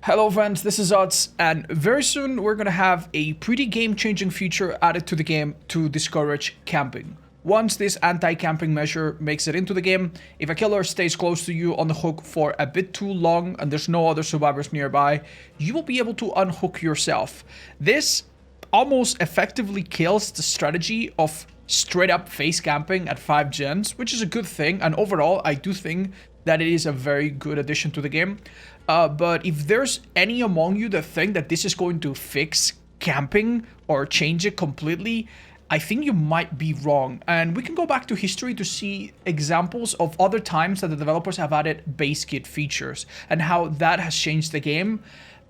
Hello friends, this is Otz, and very soon we're gonna have a pretty game-changing feature added to the game to discourage camping. Once this anti-camping measure makes it into the game, if a killer stays close to you on the hook for a bit too long and there's no other survivors nearby, you will be able to unhook yourself. This almost effectively kills the strategy of straight up face camping at 5 gens, which is a good thing, and overall I do think that it is a very good addition to the game. But if there's any among you that think that this is going to fix camping or change it completely, I think you might be wrong. And we can go back to history to see examples of other times that the developers have added base kit features and how that has changed the game,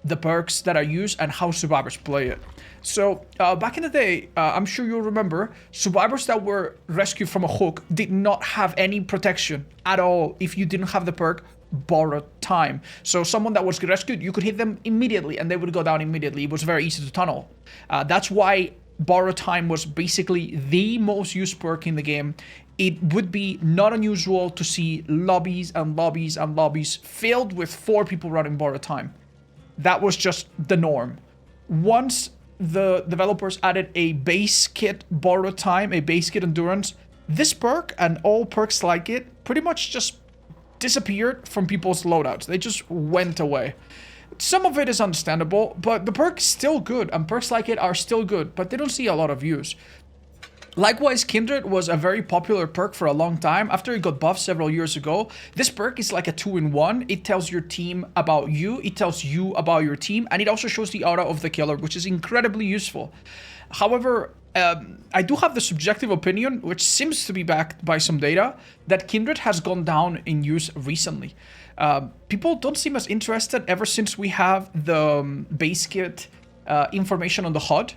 the perks that are used, and how survivors play it. So back in the day, I'm sure you'll remember, survivors that were rescued from a hook did not have any protection at all if you didn't have the perk borrowed time. So someone that was rescued, you could hit them immediately and they would go down immediately. It was very easy to tunnel. That's why borrowed time was basically the most used perk in the game. It would be not unusual to see lobbies and lobbies and lobbies filled with 4 people running borrowed time. That was just the norm. Once the developers added a base kit borrowed time, a base kit endurance, this perk and all perks like it pretty much just disappeared from people's loadouts. They just went away. Some of it is understandable, but the perk is still good, and perks like it are still good, but they don't see a lot of use. Likewise, Kindred was a very popular perk for a long time. After it got buffed several years ago, this perk is like a 2-in-1. It tells your team about you, it tells you about your team, and it also shows the aura of the killer, which is incredibly useful. However, I do have the subjective opinion, which seems to be backed by some data, that Kindred has gone down in use recently. People don't seem as interested ever since we have the base kit information on the HUD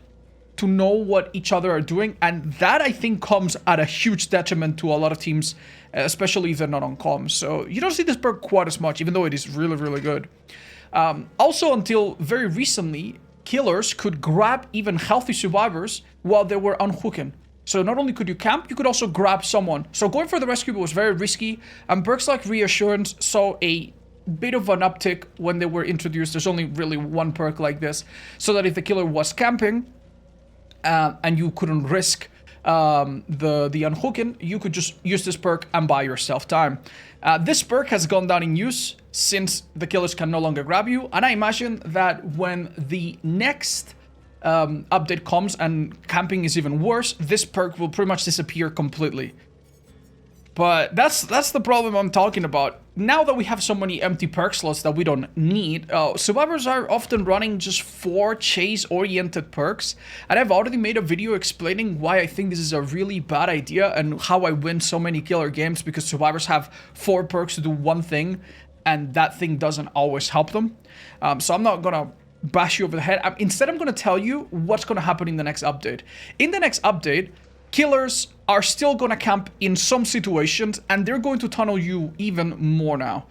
to know what each other are doing, and that I think comes at a huge detriment to a lot of teams, especially if they're not on comms. So you don't see this perk quite as much, even though it is really, really good. Also, until very recently, killers could grab even healthy survivors while they were unhooking. So not only could you camp, you could also grab someone. So going for the rescue was very risky, and perks like Reassurance saw a bit of an uptick when they were introduced. There's only really one perk like this, so that if the killer was camping, and you couldn't risk the unhooking, you could just use this perk and buy yourself time. This perk has gone down in use since the killers can no longer grab you, and I imagine that when the next update comes and camping is even worse, this perk will pretty much disappear completely. But that's the problem I'm talking about. Now that we have so many empty perk slots that we don't need, survivors are often running just 4 chase-oriented perks, and I've already made a video explaining why I think this is a really bad idea and how I win so many killer games, because survivors have 4 perks to do one thing, and that thing doesn't always help them. So I'm not gonna bash you over the head. Instead, I'm gonna tell you what's gonna happen in the next update. In the next update, killers are still gonna camp in some situations, and they're going to tunnel you even more now.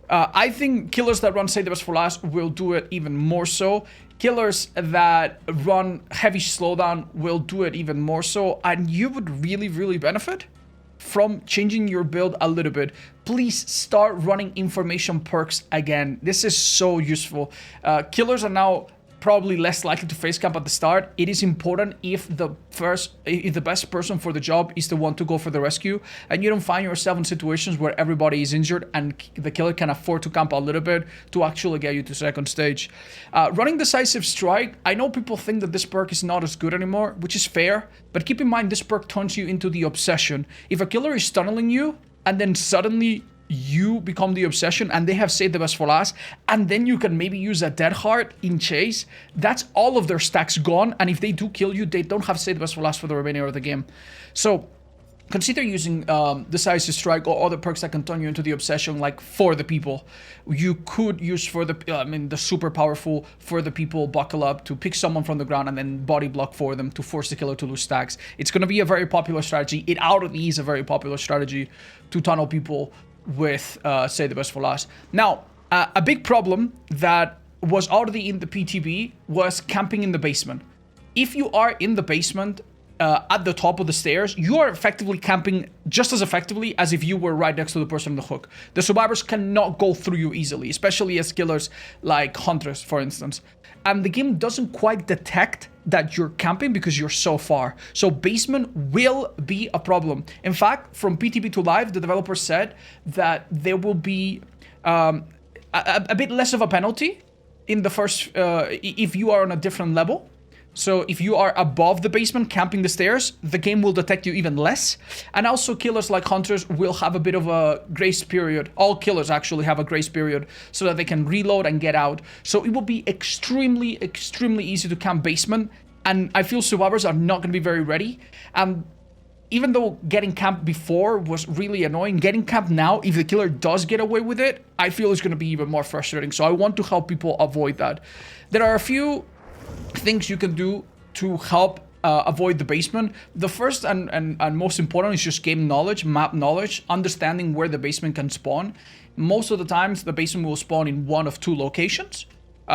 I think killers that run Save the Best for Last will do it even more so. Killers that run heavy slowdown will do it even more so, and you would really, really benefit from changing your build a little bit. Please start running information perks again. This is so useful. Killers are now probably less likely to face camp at the start. It is important if the best person for the job is the one to go for the rescue, and you don't find yourself in situations where everybody is injured and the killer can afford to camp a little bit to actually get you to second stage. Running Decisive Strike, I know people think that this perk is not as good anymore, which is fair, but keep in mind this perk turns you into the obsession. If a killer is tunneling you and then suddenly you become the obsession and they have saved the best for last, and then you can maybe use a dead heart in chase, that's all of their stacks gone, and if they do kill you, they don't have saved the best for last for the remainder of the game. So consider using Decisive Strike or other perks that can turn you into the obsession, like For the People. You could use the super powerful For the People Buckle Up to pick someone from the ground and then body block for them to force the killer to lose stacks. It's going to be a very popular strategy. It already is a very popular strategy to tunnel people with Save the Best for Last. Now, a big problem that was already in the PTB was camping in the basement. If you are in the basement, at the top of the stairs, you are effectively camping just as effectively as if you were right next to the person on the hook. The survivors cannot go through you easily, especially as killers like hunters, for instance. And the game doesn't quite detect that you're camping because you're so far. So basement will be a problem. In fact, from PTB2 Live, the developer said that there will be a bit less of a penalty in the first, if you are on a different level. So if you are above the basement camping the stairs, the game will detect you even less. And also killers like hunters will have a bit of a grace period. All killers actually have a grace period so that they can reload and get out. So it will be extremely, extremely easy to camp basement. And I feel survivors are not going to be very ready. And even though getting camped before was really annoying, getting camped now, if the killer does get away with it, I feel it's going to be even more frustrating. So I want to help people avoid that. There are a few things you can do to help avoid the basement. The first and most important is just game knowledge, map knowledge, understanding where the basement can spawn. Most of the times the basement will spawn in one of two locations.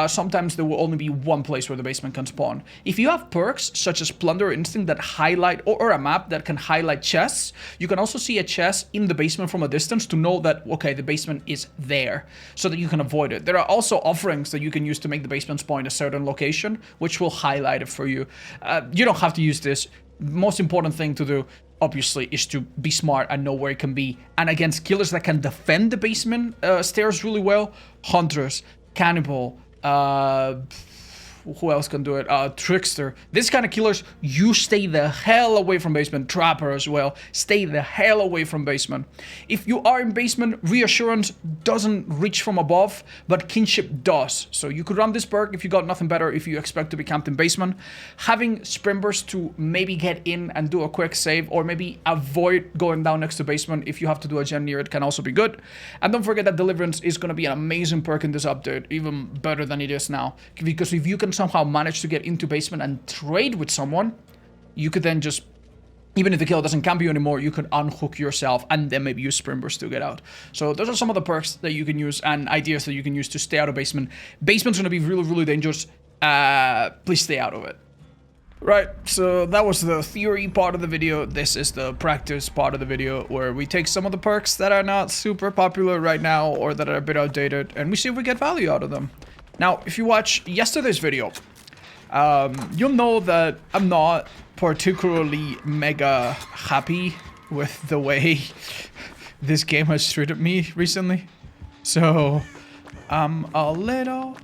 Sometimes there will only be one place where the basement can spawn. If you have perks such as Plunder Instinct that highlight, or a map that can highlight chests, you can also see a chest in the basement from a distance to know that, okay, the basement is there, so that you can avoid it. There are also offerings that you can use to make the basement spawn in a certain location, which will highlight it for you. You don't have to use this. Most important thing to do, obviously, is to be smart and know where it can be. And against killers that can defend the basement stairs really well, hunters, cannibal, who else can do it? Trickster. This kind of killers, you stay the hell away from basement. Trapper as well. Stay the hell away from basement. If you are in basement, Reassurance doesn't reach from above, but Kinship does. So you could run this perk if you got nothing better if you expect to be camped in basement. Having Sprint Burst to maybe get in and do a quick save, or maybe avoid going down next to basement if you have to do a gen near it, can also be good. And don't forget that Deliverance is going to be an amazing perk in this update, even better than it is now. Because if you can somehow manage to get into basement and trade with someone, you could then just, even if the killer doesn't camp you anymore, you could unhook yourself and then maybe use Sprint Burst to get out. So those are some of the perks that you can use and ideas that you can use to stay out of basement. Basement's going to be really, really dangerous. Please stay out of it. Right, so that was the theory part of the video. This is the practice part of the video, where we take some of the perks that are not super popular right now or that are a bit outdated, and we see if we get value out of them. Now, if you watch yesterday's video, you'll know that I'm not particularly mega happy with the way this game has treated me recently. So, I'm a little...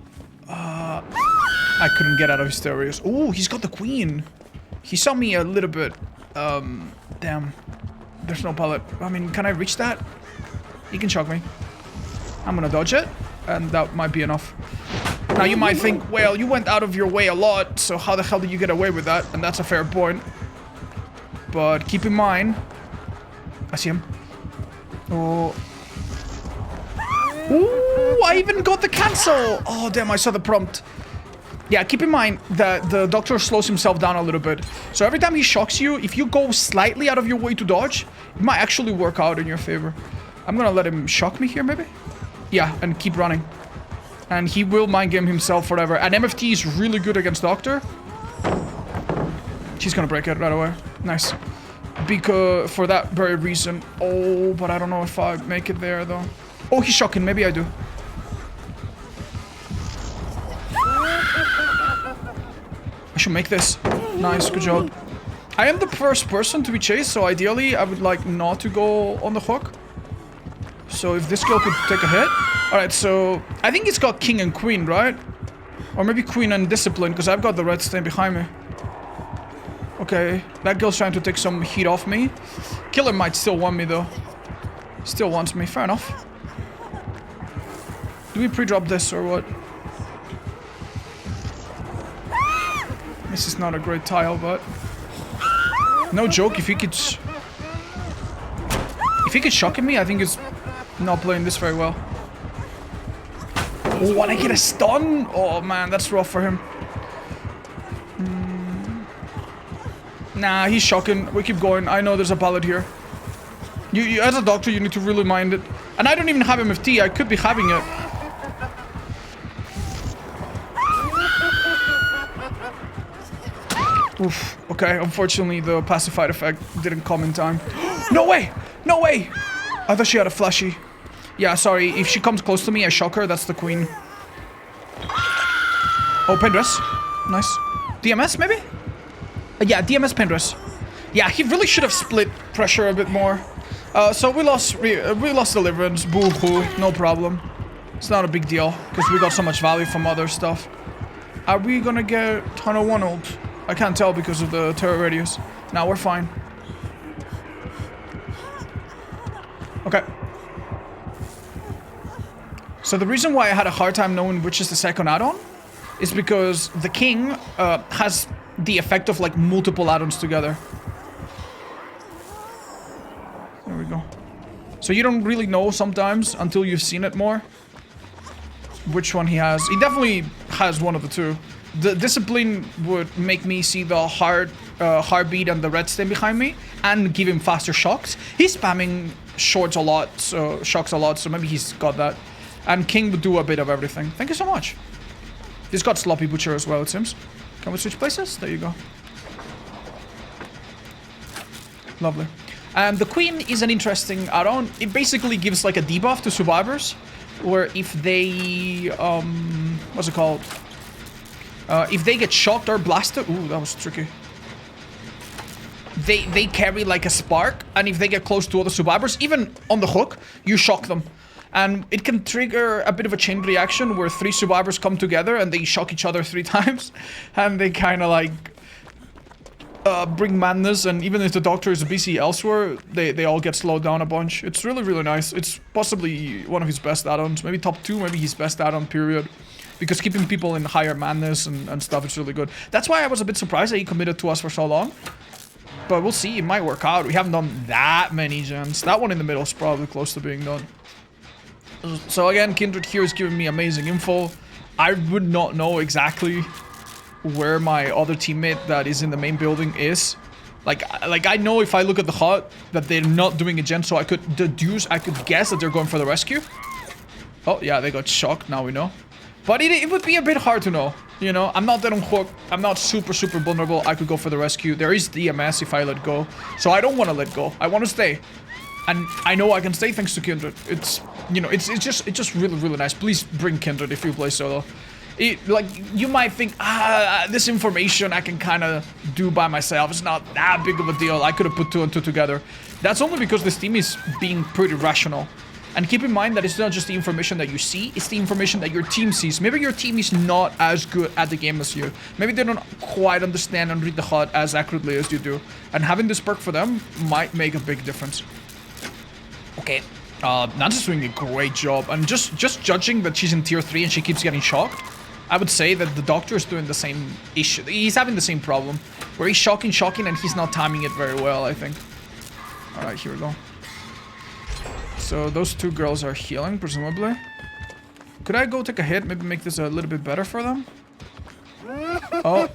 I couldn't get out of hysterias. Oh, he's got the queen. He saw me a little bit. Damn. There's no pallet. I mean, can I reach that? He can shock me. I'm gonna dodge it, and that might be enough. Now you might think, well, you went out of your way a lot, so how the hell did you get away with that? And that's a fair point. But keep in mind... I see him. Oh. Ooh, I even got the cancel! Oh, damn, I saw the prompt. Yeah, keep in mind that the doctor slows himself down a little bit. So every time he shocks you, if you go slightly out of your way to dodge, it might actually work out in your favor. I'm gonna let him shock me here, maybe? Yeah, and keep running. And he will mind game himself forever. And MFT is really good against Doctor. She's gonna break it right away. Nice. Because, for that very reason. Oh, but I don't know if I make it there, though. Oh, he's shocking. Maybe I do. I should make this. Nice, good job. I am the first person to be chased, so ideally I would like not to go on the hook. So if this girl could take a hit. Alright, so I think it's got king and queen, right? Or maybe queen and discipline, because I've got the red stain behind me. Okay, that girl's trying to take some heat off me. Killer might still want me though. Still wants me, fair enough. Do we pre-drop this or what? This is not a great tile, but... No joke, if he could shock at me, I think he's not playing this very well. Oh, and I get a stun? Oh man, that's rough for him. Nah, he's shocking. We keep going. I know there's a pallet here. You as a doctor, you need to really mind it. And I don't even have MFT. I could be having it. Oof. Okay, unfortunately the pacified effect didn't come in time. No way! No way! I thought she had a flashy. Yeah, sorry. If she comes close to me, I shock her. That's the queen. Oh, Pendress. Nice. DMS, maybe? Yeah, DMS Pendress. Yeah, he really should have split pressure a bit more. So we lost Deliverance. Boo-hoo. No problem. It's not a big deal, because we got so much value from other stuff. Are we gonna get Tunnel 1 ult? I can't tell because of the terror radius. Now we're fine. Okay. So the reason why I had a hard time knowing which is the second add-on is because the king has the effect of like multiple add-ons together. There we go. So you don't really know sometimes until you've seen it more which one he has. He definitely has one of the two. The discipline would make me see the heartbeat and the red stain behind me and give him faster shocks. He's spamming shocks a lot, so maybe he's got that. And King would do a bit of everything. Thank you so much. He's got Sloppy Butcher as well, it seems. Can we switch places? There you go. Lovely. And the Queen is an interesting add-on. It basically gives like a debuff to survivors, where if they, what's it called? If they get shocked or blasted, ooh, that was tricky. They carry like a spark, and if they get close to other survivors, even on the hook, you shock them. And it can trigger a bit of a chain reaction where 3 survivors come together and they shock each other 3 times. And they kind of like bring madness, and even if the doctor is busy elsewhere, they all get slowed down a bunch. It's really, really nice. It's possibly one of his best add-ons. Maybe top 2, maybe his best add-on, period. Because keeping people in higher madness and stuff is really good. That's why I was a bit surprised that he committed to us for so long. But we'll see, it might work out. We haven't done that many gens. That one in the middle is probably close to being done. So again, Kindred here is giving me amazing info. I would not know exactly where my other teammate that is in the main building is. Like I know if I look at the HUD that they're not doing a gen, so I could deduce, I could guess that they're going for the rescue. Oh yeah, they got shocked, now we know. But it would be a bit hard to know, you know? I'm not that on hook, I'm not super vulnerable, I could go for the rescue. There is DMS if I let go, so I don't want to let go, I want to stay. And I know I can stay thanks to Kindred. It's, you know, it's just really, really nice. Please bring Kindred if you play solo. Like, you might think, this information I can kind of do by myself. It's not that big of a deal. I could have put 2 and 2 together. That's only because this team is being pretty rational. And keep in mind that it's not just the information that you see, it's the information that your team sees. Maybe your team is not as good at the game as you. Maybe they don't quite understand and read the HUD as accurately as you do. And having this perk for them might make a big difference. Okay, Nance's doing a great job. And just judging that she's in tier 3 and she keeps getting shocked, I would say that the doctor is doing the same issue. He's having the same problem, where he's shocking, and he's not timing it very well, I think. Alright, here we go. So those 2 girls are healing, presumably. Could I go take a hit? Maybe make this a little bit better for them? Oh.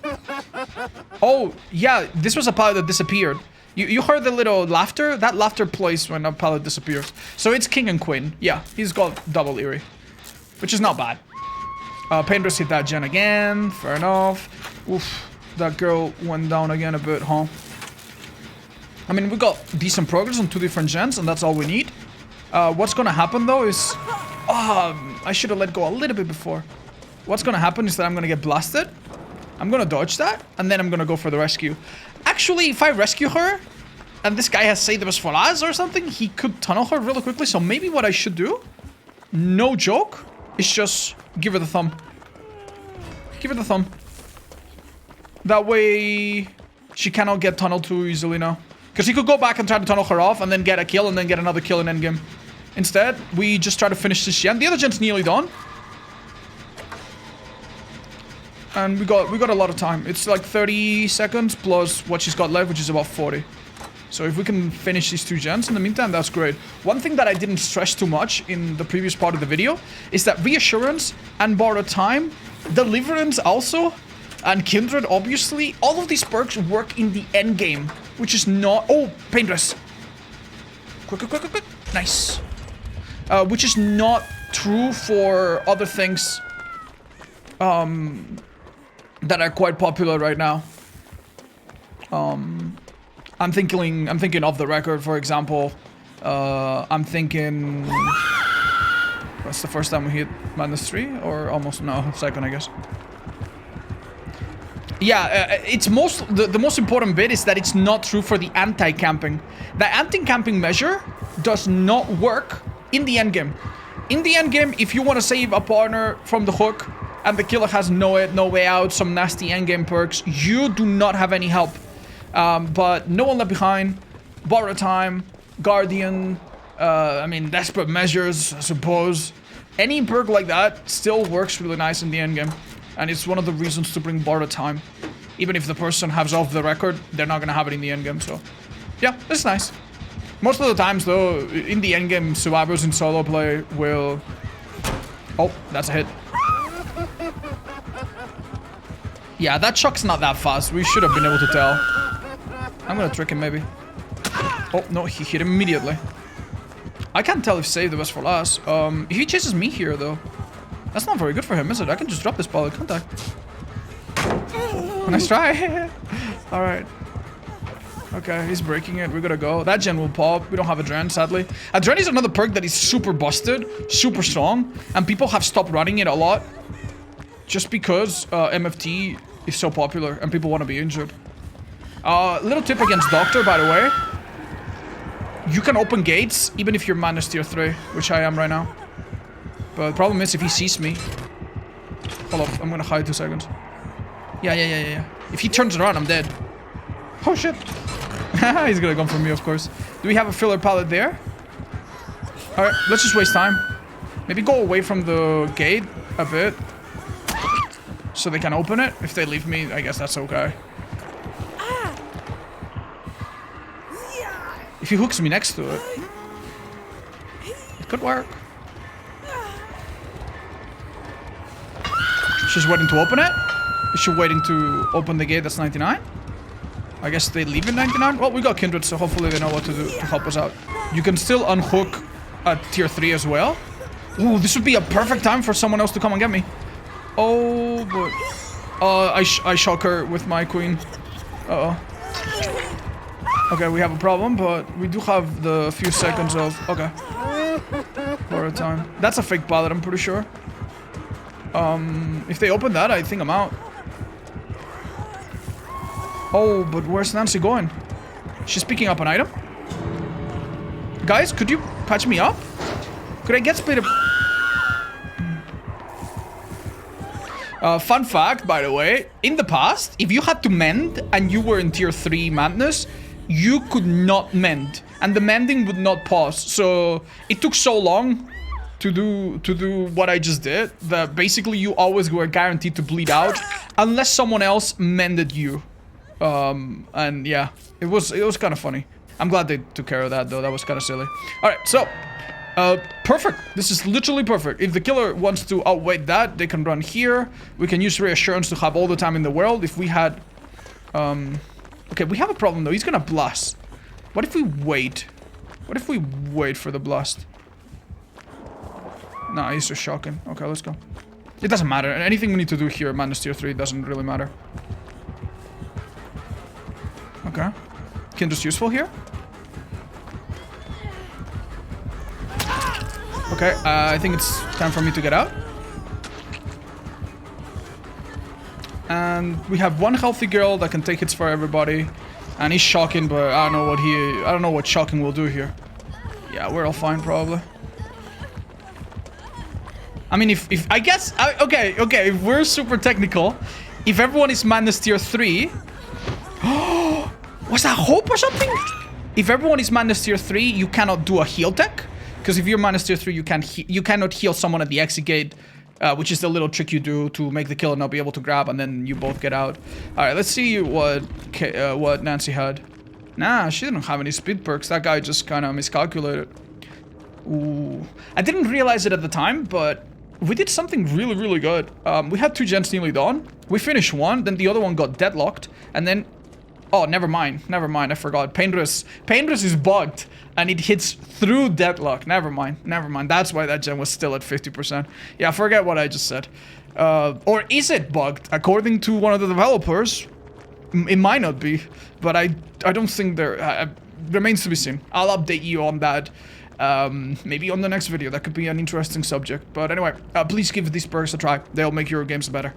Oh, yeah, this was a pallet that disappeared. You heard the little laughter? That laughter plays when a pallet disappears. So it's King and Queen. Yeah, he's got double Eerie, which is not bad. Painter's hit that gen again. Fair enough. Oof, that girl went down again a bit, huh? I mean, we got decent progress on 2 different gens, and that's all we need. What's gonna happen, though, is... I should have let go a little bit before. What's gonna happen is that I'm gonna get blasted. I'm gonna dodge that, and then I'm gonna go for the rescue. Actually, if I rescue her, and this guy has saved us for us or something, he could tunnel her really quickly, so maybe what I should do, no joke, is just give her the thumb. Give her the thumb. That way, she cannot get tunneled too easily now. Because he could go back and try to tunnel her off, and then get a kill, and then get another kill in endgame. Instead, we just try to finish this gen. The other gen's nearly done. And we got a lot of time. It's like 30 seconds plus what she's got left, which is about 40. So if we can finish these 2 gens in the meantime, that's great. One thing that I didn't stress too much in the previous part of the video is that Reassurance and Borrowed Time, Deliverance also, and Kindred obviously, all of these perks work in the end game, which is not... Oh, Paintress. Quick. Nice. Which is not true for other things. That are quite popular right now. I'm thinking off the record, for example. I'm thinking... What's the first time we hit -3? Or almost... No, second, I guess. Yeah, it's the most important bit is that it's not true for the anti-camping. The anti-camping measure does not work in the endgame. In the endgame, if you want to save a partner from the hook and the killer has no way out, some nasty endgame perks, you do not have any help. But No One Left Behind, Borrow Time, Guardian, I mean, Desperate Measures, I suppose. Any perk like that still works really nice in the endgame. And it's one of the reasons to bring Borrow Time. Even if the person has off the record, they're not gonna have it in the endgame, so... Yeah, it's nice. Most of the times, though, in the endgame, survivors in solo play will... Oh, that's a hit. Yeah, that shock's not that fast. We should have been able to tell. I'm gonna trick him, maybe. Oh, no, he hit him immediately. I can't tell if save the best for last. If he chases me here, though, that's not very good for him, is it? I can just drop this ball, can't I? Nice try. Alright. Okay, he's breaking it. We're gonna go. That gen will pop. We don't have Adren, sadly. Adren is another perk that is super busted, super strong, and people have stopped running it a lot just because MFT is so popular and people want to be injured. Little tip against Doctor, by the way. You can open gates even if you're minus tier 3, which I am right now. But the problem is if he sees me... Hold up, I'm gonna hide 2 seconds. Yeah. If he turns around, I'm dead. Oh shit. He's gonna come for me, of course. Do we have a filler pallet there? Alright, let's just waste time. Maybe go away from the gate a bit. So they can open it. If they leave me, I guess that's okay. If he hooks me next to it, it could work. She's waiting to open it. Is she waiting to open the gate that's 99? I guess they leave in 99? Well, we got Kindred, so hopefully they know what to do to help us out. You can still unhook at tier 3 as well. Ooh, this would be a perfect time for someone else to come and get me. Oh, but... I shock her with my queen. Uh-oh. Okay, we have a problem, but we do have the few seconds of... Okay. Borrow time. That's a fake pallet, I'm pretty sure. If they open that, I think I'm out. Oh, but where's Nancy going? She's picking up an item? Guys, could you patch me up? Could I get speed up? Fun fact, by the way, in the past, if you had to mend and you were in tier 3 madness, you could not mend. And the mending would not pause. So it took so long to do what I just did that basically you always were guaranteed to bleed out unless someone else mended you. And yeah, it was kind of funny. I'm glad they took care of that though. That was kind of silly. All right, so perfect. This is literally perfect. If the killer wants to outweigh that, they can run here. We can use reassurance to have all the time in the world. If we had, okay, we have a problem though. He's gonna blast. What if we wait? What if we wait for the blast? Nah, he's just shocking. Okay, let's go. It doesn't matter. Anything we need to do here, minus tier 3, doesn't really matter. Okay. Kinder's useful here. Okay, I think it's time for me to get out. And we have one healthy girl that can take hits for everybody. And he's shocking, but I don't know what shocking will do here. Yeah, we're all fine probably. I mean, if I guess, okay, if we're super technical, if everyone is minus tier 3, was that hope or something? If everyone is minus tier 3, you cannot do a heal tech, because if you're minus tier 3, you cannot heal someone at the exit gate, which is the little trick you do to make the killer not be able to grab, and then you both get out. All right, let's see what Nancy had. Nah, she didn't have any speed perks. That guy just kind of miscalculated. Ooh, I didn't realize it at the time, but we did something really, really good. We had 2 gens nearly done. We finished one, then the other one got deadlocked, and then... Oh, never mind, I forgot. Paintress is bugged, and it hits through deadlock. Never mind. That's why that gen was still at 50%. Yeah, forget what I just said. Or is it bugged? According to one of the developers, It might not be, but I don't think there... remains to be seen. I'll update you on that maybe on the next video. That could be an interesting subject. But anyway, please give these perks a try. They'll make your games better.